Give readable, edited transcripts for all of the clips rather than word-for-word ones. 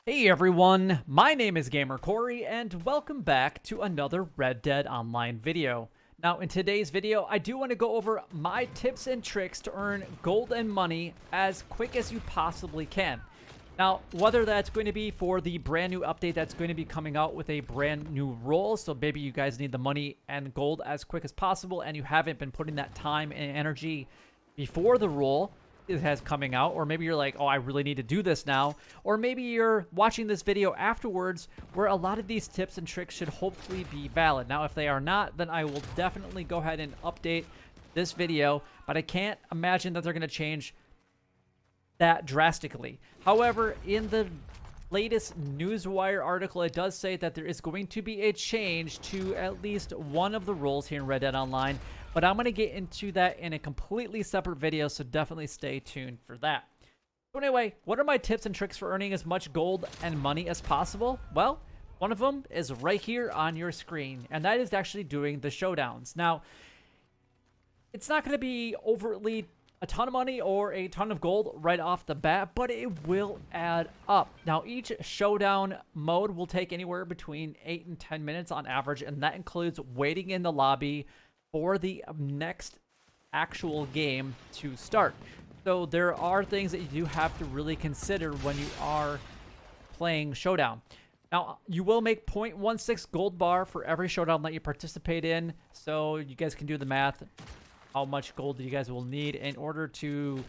Hey everyone, my name is Gamer Corey and welcome back to another Red Dead Online video. Now in today's video, I do want to go over my tips and tricks to earn gold and money as quick as you possibly can. Now, whether that's going to be for the brand new update that's going to be coming out with a brand new role, so maybe you guys need the money and gold as quick as possible and you haven't been putting that time and energy before the role it has coming out, or maybe you're like, oh, I really need to do this now, or maybe you're watching this video afterwards where a lot of these tips and tricks should hopefully be valid. Now, if they are not, then I will definitely go ahead and update this video, but I can't imagine that they're going to change that drastically. However, in the latest Newswire article, it does say that there is going to be a change to at least one of the roles here in Red Dead Online, but I'm going to get into that in a completely separate video, so definitely stay tuned for that. So anyway, what are my tips and tricks for earning as much gold and money as possible? Well, one of them is right here on your screen, and that is actually doing the showdowns. Now, it's not going to be overtly a ton of money or a ton of gold right off the bat, but it will add up. Now, each showdown mode will take anywhere between 8 and 10 minutes on average, and that includes waiting in the lobby for the next actual game to start. So there are things that you do have to really consider when you are playing Showdown. Now, you will make 0.16 gold bar for every Showdown that you participate in, so you guys can do the math. How much gold you guys will need in order to,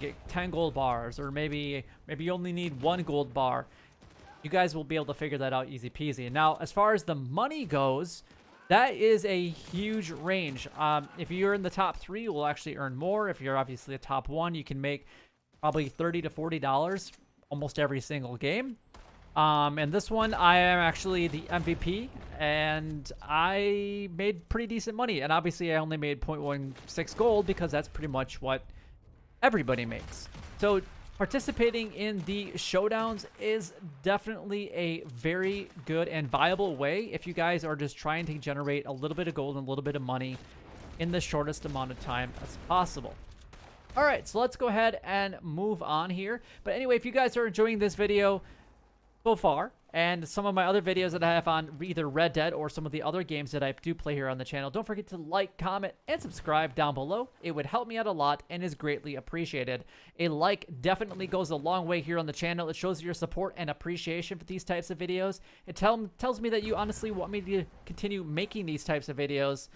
get 10 gold bars, or maybe you only need 1 gold bar. You guys will be able to figure that out easy peasy. Now, as far as the money goes, that is a huge range. If you're in the top 3, you will actually earn more. If you're obviously a top 1, you can make probably $30 to $40 almost every single game. And this one, I am actually the MVP, and I made pretty decent money. And obviously, I only made 0.16 gold because that's pretty much what everybody makes. So participating in the showdowns is definitely a very good and viable way if you guys are just trying to generate a little bit of gold and a little bit of money in the shortest amount of time as possible. All right, so let's go ahead and move on here. But anyway, if you guys are enjoying this video so far, and some of my other videos that I have on either Red Dead or some of the other games that I do play here on the channel, don't forget to like, comment, and subscribe down below. It would help me out a lot and is greatly appreciated. A like definitely goes a long way here on the channel. It shows your support and appreciation for these types of videos. It tells me that you honestly want me to continue making these types of videos,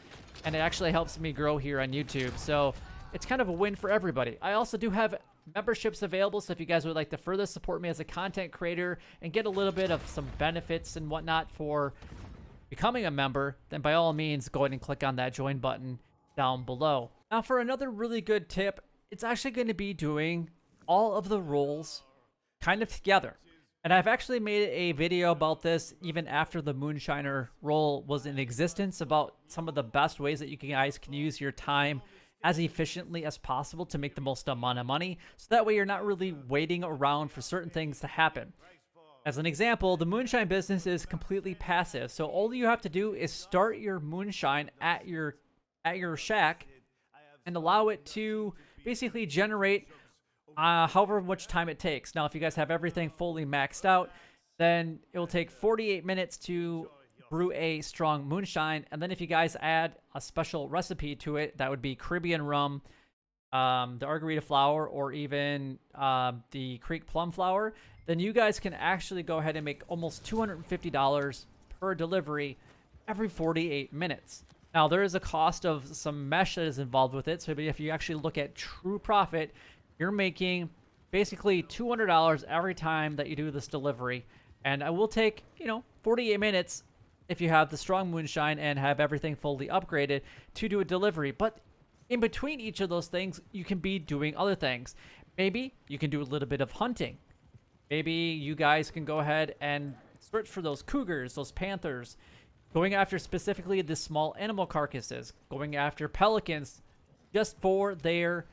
and it actually helps me grow here on YouTube. So it's kind of a win for everybody. I also do have memberships available, so if you guys would like to further support me as a content creator and get a little bit of some benefits and whatnot for becoming a member, then by all means go ahead and click on that join button down below. Now, for another really good tip, it's actually going to be doing all of the roles kind of together. And I've actually made a video about this even after the moonshiner role was in existence, about some of the best ways that you guys can use your time as efficiently as possible to make the most amount of money, so that way you're not really waiting around for certain things to happen. As an example, the moonshine business is completely passive, so all you have to do is start your moonshine at your shack and allow it to basically generate however much time it takes. Now, if you guys have everything fully maxed out, then it will take 48 minutes to brew a strong moonshine, and then if you guys add a special recipe to it, that would be Caribbean rum, the Argarita flower, or even the Creek plum flower, then you guys can actually go ahead and make almost $250 per delivery every 48 minutes. Now, there is a cost of some mesh that is involved with it, so if you actually look at true profit, you're making basically $200 every time that you do this delivery, and it will take 48 minutes if you have the strong moonshine and have everything fully upgraded to do a delivery. But in between each of those things, you can be doing other things. Maybe you can do a little bit of hunting. Maybe you guys can go ahead and search for those cougars, those panthers, going after specifically the small animal carcasses, going after pelicans just for their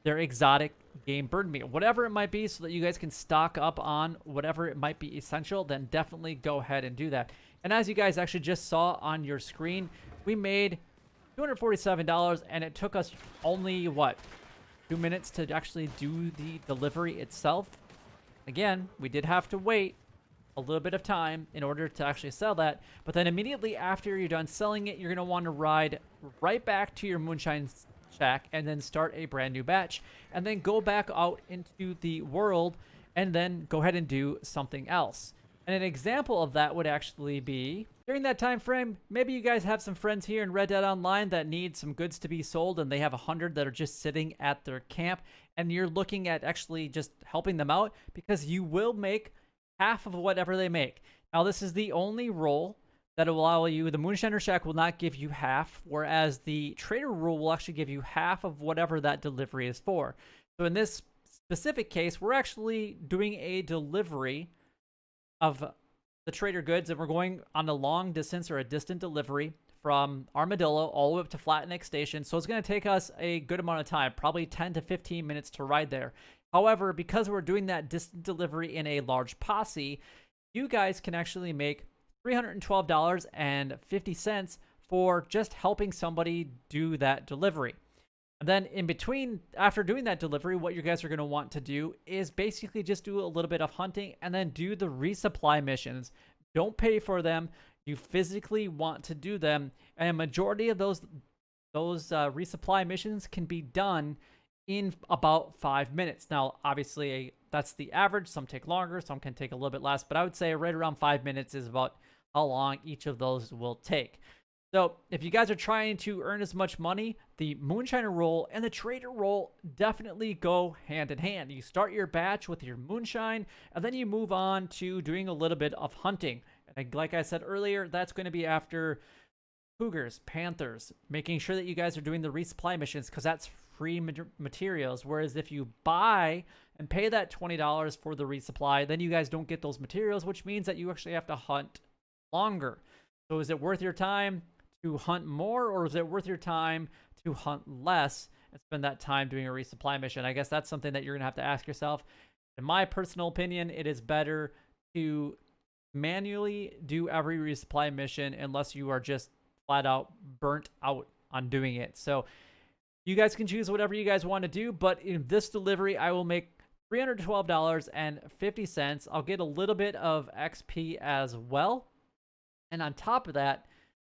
exotic game bird meat, whatever it might be, so that you guys can stock up on whatever it might be essential. Then definitely go ahead and do that. And as you guys actually just saw on your screen, we made $247, and it took us only, what, 2 minutes to actually do the delivery itself. Again, we did have to wait a little bit of time in order to actually sell that. But then immediately after you're done selling it, you're going to want to ride right back to your moonshine shack and then start a brand new batch. And then go back out into the world and then go ahead and do something else. And an example of that would actually be during that time frame, maybe you guys have some friends here in Red Dead Online that need some goods to be sold and they have 100 that are just sitting at their camp, and you're looking at actually just helping them out because you will make half of whatever they make. Now, this is the only role that will allow you. The Moonshiner Shack will not give you half, whereas the Trader rule will actually give you half of whatever that delivery is for. So in this specific case, we're actually doing a delivery of the trader goods, and we're going on a long distance or a distant delivery from Armadillo all the way up to Flatneck Station. So it's going to take us a good amount of time, probably 10 to 15 minutes to ride there. However, because we're doing that distant delivery in a large posse, you guys can actually make $312.50 for just helping somebody do that delivery. And then in between, after doing that delivery, what you guys are going to want to do is basically just do a little bit of hunting and then do the resupply missions. Don't pay for them. You physically want to do them. And a majority of those resupply missions can be done in about 5 minutes. Now, obviously, that's the average. Some take longer. Some can take a little bit less. But I would say right around 5 minutes is about how long each of those will take. So if you guys are trying to earn as much money, the Moonshiner role and the Trader role definitely go hand in hand. You start your batch with your moonshine, and then you move on to doing a little bit of hunting. And like I said earlier, that's going to be after cougars, panthers, making sure that you guys are doing the resupply missions because that's free materials. Whereas if you buy and pay that $20 for the resupply, then you guys don't get those materials, which means that you actually have to hunt longer. So is it worth your time to hunt more, or is it worth your time to hunt less and spend that time doing a resupply mission? I guess that's something that you're going to have to ask yourself. In my personal opinion, it is better to manually do every resupply mission unless you are just flat out burnt out on doing it. So you guys can choose whatever you guys want to do, but in this delivery, I will make $312.50. I'll get a little bit of XP as well. And on top of that,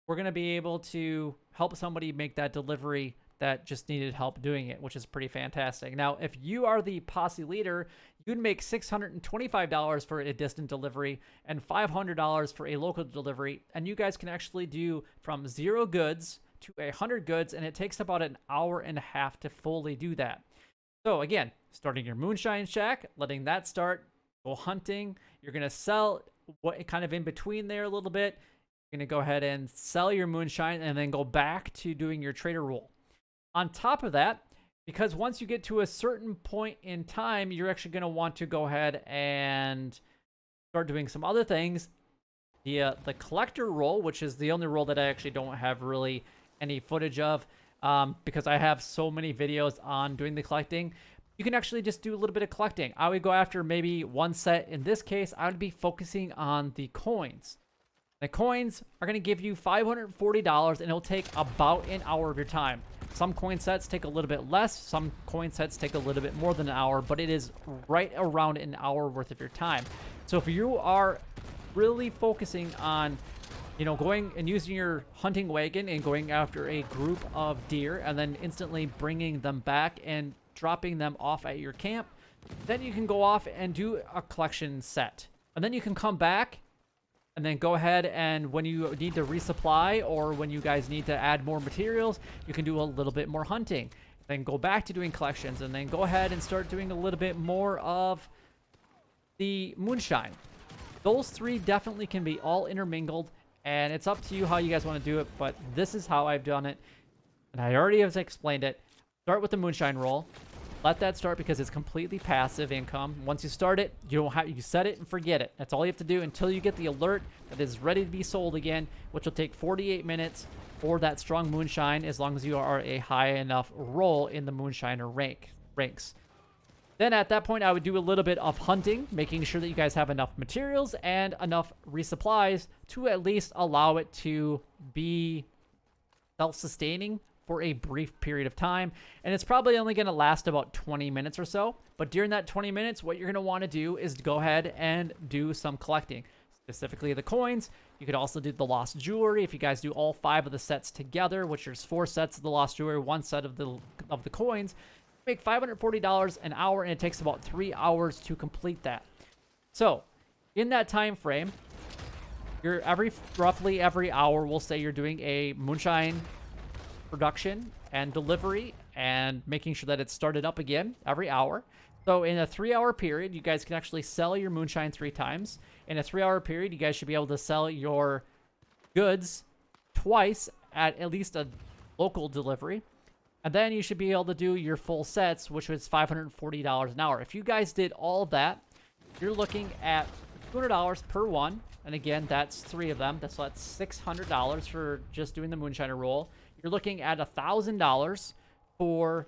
we're going to be able to help somebody make that delivery that just needed help doing it, which is pretty fantastic. Now, if you are the posse leader, you'd make $625 for a distant delivery and $500 for a local delivery. And you guys can actually do from 0 goods to 100 goods, and it takes about an hour and a half to fully do that. So again, starting your Moonshine Shack, letting that start, go hunting. You're going to sell what kind of in between there a little bit. You're going to go ahead and sell your moonshine and then go back to doing your trader role. On top of that, because once you get to a certain point in time, you're actually going to want to go ahead and start doing some other things. The collector role, which is the only role that I actually don't have really any footage of because I have so many videos on doing the collecting. You can actually just do a little bit of collecting. I would go after maybe one set. In this case, I would be focusing on the coins. The coins are going to give you $540, and it'll take about an hour of your time. Some coin sets take a little bit less. Some coin sets take a little bit more than an hour, but it is right around an hour worth of your time. So if you are really focusing on, going and using your hunting wagon and going after a group of deer and then instantly bringing them back and dropping them off at your camp, then you can go off and do a collection set. And then you can come back and then go ahead and when you need to resupply or when you guys need to add more materials, you can do a little bit more hunting. Then go back to doing collections and then go ahead and start doing a little bit more of the moonshine. Those three definitely can be all intermingled, and it's up to you how you guys want to do it, but this is how I've done it. And I already have explained it. Start with the moonshine roll. Let that start because it's completely passive income. Once you start it, you set it and forget it. That's all you have to do until you get the alert that is ready to be sold again, which will take 48 minutes for that strong moonshine as long as you are a high enough roll in the moonshiner ranks. Then at that point, I would do a little bit of hunting, making sure that you guys have enough materials and enough resupplies to at least allow it to be self-sustaining for a brief period of time, and it's probably only going to last about 20 minutes or so. But during that 20 minutes, what you're going to want to do is go ahead and do some collecting, specifically the coins. You could also do the lost jewelry if you guys do all 5 of the sets together, which there's 4 sets of the lost jewelry, 1 set of the coins. You make $540 an hour, and it takes about 3 hours to complete that. So in that time frame, you're roughly every hour, we'll say you're doing a moonshine production and delivery and making sure that it's started up again every hour. So in a 3-hour period, you guys can actually sell your moonshine 3 times. In a 3-hour period, you guys should be able to sell your goods twice at least a local delivery. And then you should be able to do your full sets, which was $540 an hour. If you guys did all of that, you're looking at $200 per one. And again, that's 3 of them. That's $600 for just doing the moonshiner roll. You're looking at $1,000 for,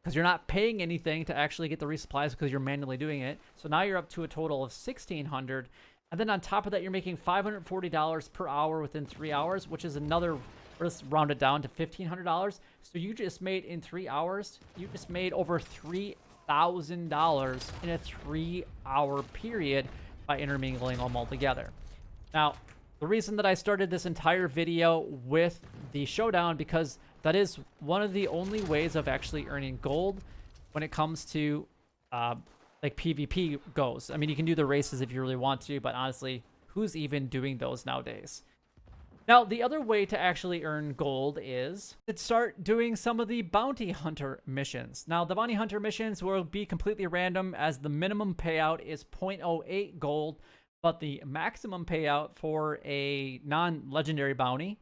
because you're not paying anything to actually get the resupplies because you're manually doing it. So now you're up to a total of $1,600. And then on top of that, you're making $540 per hour within 3 hours, which is another, let's round it down to $1,500. So you just made, in 3 hours, you just made over $3,000 in a 3-hour period by intermingling them all together. Now, the reason that I started this entire video with the showdown, because that is one of the only ways of actually earning gold when it comes to like PvP goes. I mean, you can do the races if you really want to, but honestly, who's even doing those nowadays? Now, the other way to actually earn gold is to start doing some of the bounty hunter missions. Now, the bounty hunter missions will be completely random, as the minimum payout is 0.08 gold, but the maximum payout for a non-legendary bounty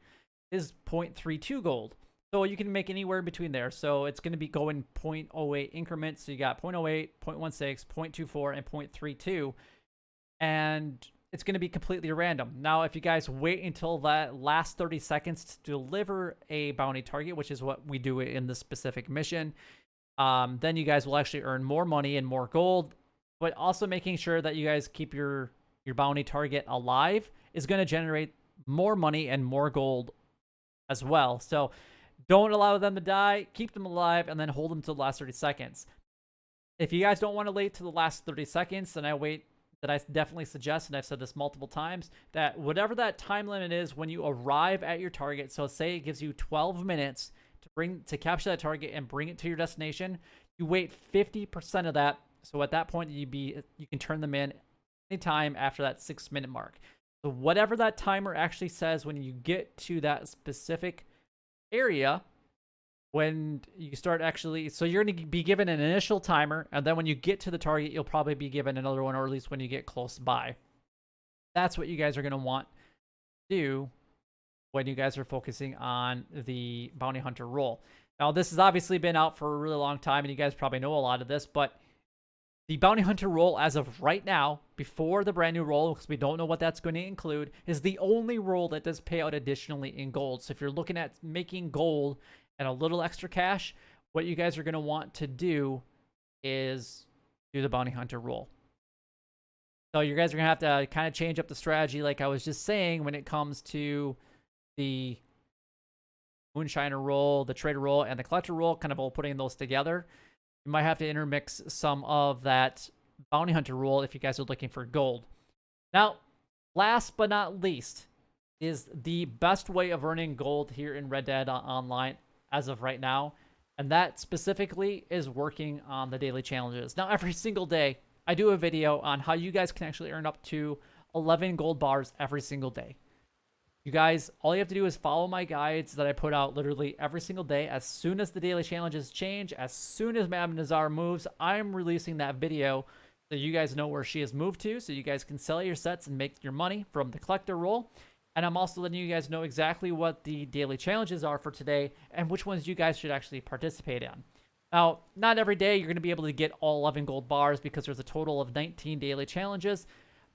is 0.32 gold. So you can make anywhere between there. So it's going to be going 0.08 increments. So you got 0.08, 0.16, 0.24, and 0.32. And it's going to be completely random. Now, if you guys wait until that last 30 seconds to deliver a bounty target, which is what we do in this specific mission, then you guys will actually earn more money and more gold. But also making sure that you guys keep your bounty target alive is going to generate more money and more gold as well. So don't allow them to die, keep them alive, and then hold them to the last 30 seconds. If you guys don't want to wait to the last 30 seconds, then I definitely suggest, and I've said this multiple times, that whatever that time limit is when you arrive at your target, so say it gives you 12 minutes to capture that target and bring it to your destination, you wait 50% of that. So at that point, you can turn them in anytime after that 6-minute mark. So whatever that timer actually says when you get to that specific area, when you start actually, so you're going to be given an initial timer, and then when you get to the target, you'll probably be given another one, or at least when you get close by. That's what you guys are going to want to do when you guys are focusing on the bounty hunter role. Now, this has obviously been out for a really long time, and you guys probably know a lot of this, but the bounty hunter role, as of right now, before the brand new role, because we don't know what that's going to include, is the only role that does pay out additionally in gold. So if you're looking at making gold and a little extra cash, what you guys are going to want to do is do the bounty hunter role. So you guys are going to have to kind of change up the strategy, like I was just saying, when it comes to the moonshiner role, the trader role, and the collector role, kind of all putting those together. You might have to intermix some of that bounty hunter role if you guys are looking for gold. Now, last but not least, is the best way of earning gold here in Red Dead Online as of right now, and that specifically is working on the daily challenges. Now, every single day, I do a video on how you guys can actually earn up to 11 gold bars every single day. You guys, all you have to do is follow my guides that I put out literally every single day. As soon as the daily challenges change, as soon as Madame Nazar moves, I'm releasing that video so you guys know where she has moved to, so you guys can sell your sets and make your money from the collector role. And I'm also letting you guys know exactly what the daily challenges are for today and which ones you guys should actually participate in. Now, not every day you're going to be able to get all 11 gold bars because there's a total of 19 daily challenges,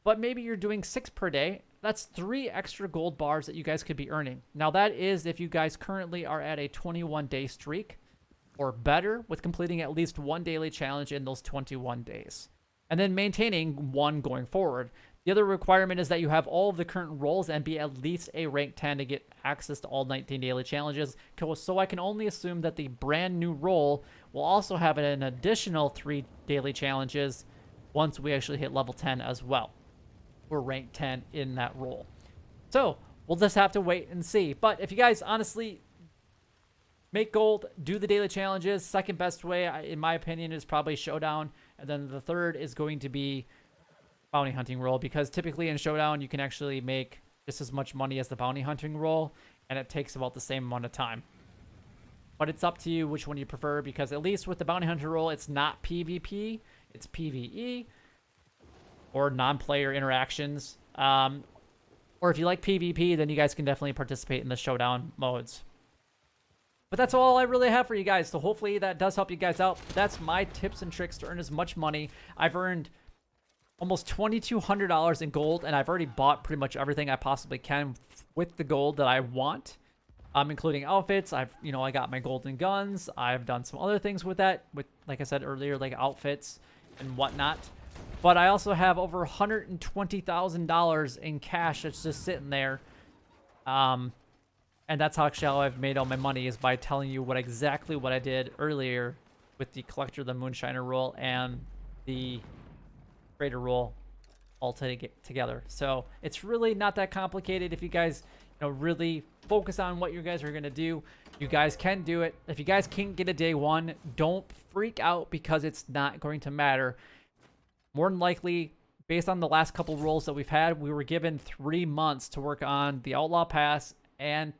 but maybe you're doing 6 per day. That's 3 extra gold bars that you guys could be earning. Now, that is if you guys currently are at a 21-day streak or better with completing at least 1 daily challenge in those 21 days. and then maintaining 1 going forward. The other requirement is that you have all of the current roles and be at least a rank 10 to get access to all 19 daily challenges. So I can only assume that the brand new role will also have an additional 3 daily challenges once we actually hit level 10 as well. We're rank 10 in that role. So we'll just have to wait and see. But if you guys honestly make gold, do the daily challenges, second best way, in my opinion, is probably Showdown. And then the third is going to be bounty hunting role, because typically in Showdown you can actually make just as much money as the bounty hunting role, and it takes about the same amount of time. But it's up to you which one you prefer, because at least with the bounty hunter role, it's not PvP, it's PvE, or non-player interactions. Or if you like PvP, then you guys can definitely participate in the Showdown modes. But that's all I really have for you guys, so hopefully that does help you guys out. That's my tips and tricks to earn as much money. I've earned almost $2,200 in gold, and I've already bought pretty much everything I possibly can with the gold that I want, including outfits. I got my golden guns. I've done some other things with that, like I said earlier, like outfits and whatnot. But I also have over $120,000 in cash that's just sitting there. And that's actually how I've made all my money, is by telling you exactly what I did earlier with the collector, the moonshiner role, and the trader role all together. So it's really not that complicated. If you guys really focus on what you guys are going to do, you guys can do it. If you guys can't get a day 1, don't freak out, because it's not going to matter. More than likely, based on the last couple roles that we've had, we were given 3 months to work on the Outlaw Pass and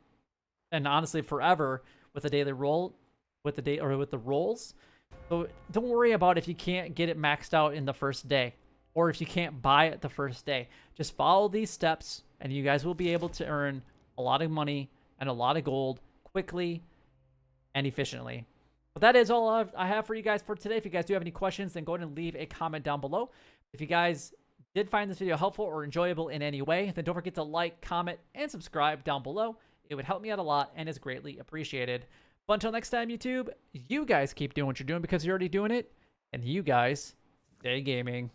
honestly forever with the daily role, with the roles. So don't worry about if you can't get it maxed out in the first day, or if you can't buy it the first day. Just follow these steps, and you guys will be able to earn a lot of money and a lot of gold quickly and efficiently. But that is all I have for you guys for today. If you guys do have any questions, then go ahead and leave a comment down below. If you guys did find this video helpful or enjoyable in any way, then don't forget to like, comment, and subscribe down below. It would help me out a lot and is greatly appreciated. But until next time, YouTube, you guys keep doing what you're doing, because you're already doing it, and you guys stay gaming.